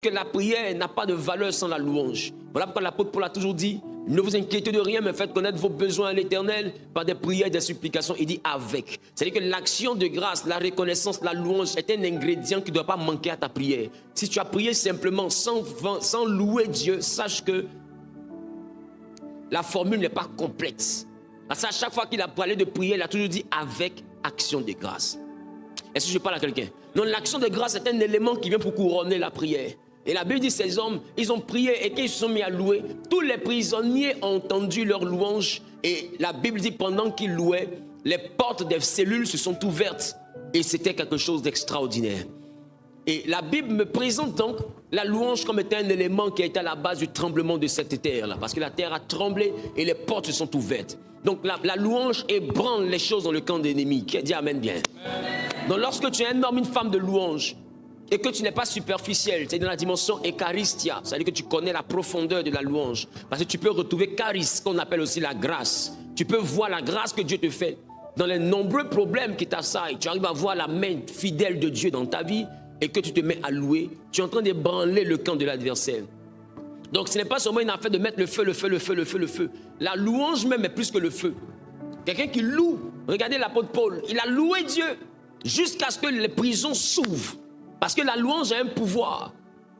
que la prière n'a pas de valeur sans la louange. Voilà pourquoi l'apôtre Paul a toujours dit, ne vous inquiétez de rien, mais faites connaître vos besoins à l'Éternel par des prières, des supplications. Il dit avec. C'est-à-dire que l'action de grâce, la reconnaissance, la louange est un ingrédient qui ne doit pas manquer à ta prière. Si tu as prié simplement sans louer Dieu, sache que la formule n'est pas complète. Parce qu'à chaque fois qu'il a parlé de prière, il a toujours dit avec action de grâce. Est-ce que je parle à quelqu'un? Non, l'action de grâce est un élément qui vient pour couronner la prière. Et la Bible dit, ces hommes, ils ont prié et qu'ils se sont mis à louer. Tous les prisonniers ont entendu leur louange. Et la Bible dit, pendant qu'ils louaient, les portes des cellules se sont ouvertes. Et c'était quelque chose d'extraordinaire. Et la Bible me présente donc la louange comme étant un élément qui a été à la base du tremblement de cette terre-là. Parce que la terre a tremblé et les portes se sont ouvertes. Donc la louange ébranle les choses dans le camp de l'ennemi. Qui a dit amen bien. Donc lorsque tu es un homme, une femme de louange, et que tu n'es pas superficiel, tu es dans la dimension eucharistia, c'est-à-dire que tu connais la profondeur de la louange. Parce que tu peux retrouver charis, qu'on appelle aussi la grâce. Tu peux voir la grâce que Dieu te fait dans les nombreux problèmes qui t'assaillent. Tu arrives à voir la main fidèle de Dieu dans ta vie et que tu te mets à louer. Tu es en train d'ébranler le camp de l'adversaire. Donc ce n'est pas seulement une affaire de mettre le feu, le feu, le feu, le feu, le feu. La louange même est plus que le feu. Quelqu'un qui loue, regardez l'apôtre Paul, il a loué Dieu jusqu'à ce que les prisons s'ouvrent. Parce que la louange a un pouvoir.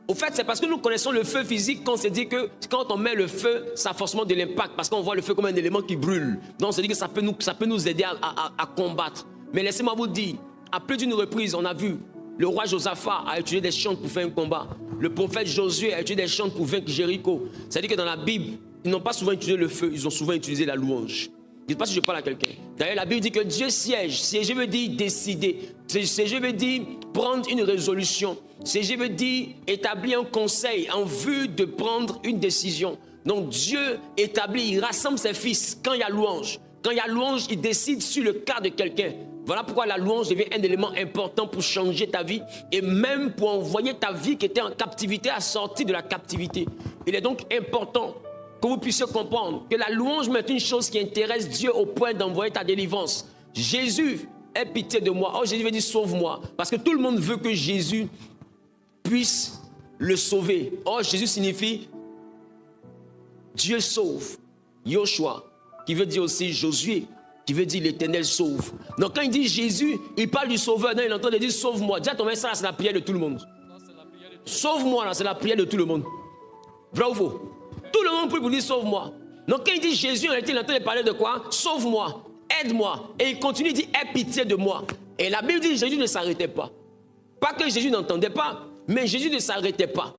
Au fait, c'est parce que nous connaissons le feu physique qu'on se dit que quand on met le feu, ça a forcément de l'impact. Parce qu'on voit le feu comme un élément qui brûle. Donc on se dit que ça peut nous aider à combattre. Mais laissez-moi vous dire, à plus d'une reprise, on a vu le roi Josaphat a utilisé des chantres pour faire un combat. Le prophète Josué a utilisé des chantres pour vaincre Jéricho. C'est-à-dire que dans la Bible, ils n'ont pas souvent utilisé le feu, ils ont souvent utilisé la louange. Je ne sais pas si je parle à quelqu'un. D'ailleurs, la Bible dit que Dieu siège. Siéger veut dire décider. Siéger veut dire prendre une résolution. Siéger veut dire établir un conseil en vue de prendre une décision. Donc Dieu établit, il rassemble ses fils quand il y a louange. Quand il y a louange, il décide sur le cas de quelqu'un. Voilà pourquoi la louange devient un élément important pour changer ta vie et même pour envoyer ta vie qui était en captivité à sortir de la captivité. Il est donc important que vous puissiez comprendre que la louange est une chose qui intéresse Dieu au point d'envoyer ta délivrance. Jésus, aie pitié de moi. Oh, Jésus veut dire sauve-moi. Parce que tout le monde veut que Jésus puisse le sauver. Oh, Jésus signifie Dieu sauve. Yoshua, qui veut dire aussi Josué, qui veut dire l'Éternel sauve. Donc quand il dit Jésus, il parle du sauveur. Non, il est en train de dire sauve-moi. Déjà, ton ça, c'est la prière de tout le monde. Sauve-moi, c'est la prière de tout le monde. Vrai ou faux? Tout le monde prie pour dire sauve-moi. Donc quand il dit Jésus, il est en train de parler de quoi? Sauve-moi, aide-moi. Et il continue, il dit aie pitié de moi. Et la Bible dit Jésus ne s'arrêtait pas. Pas que Jésus n'entendait pas, mais Jésus ne s'arrêtait pas.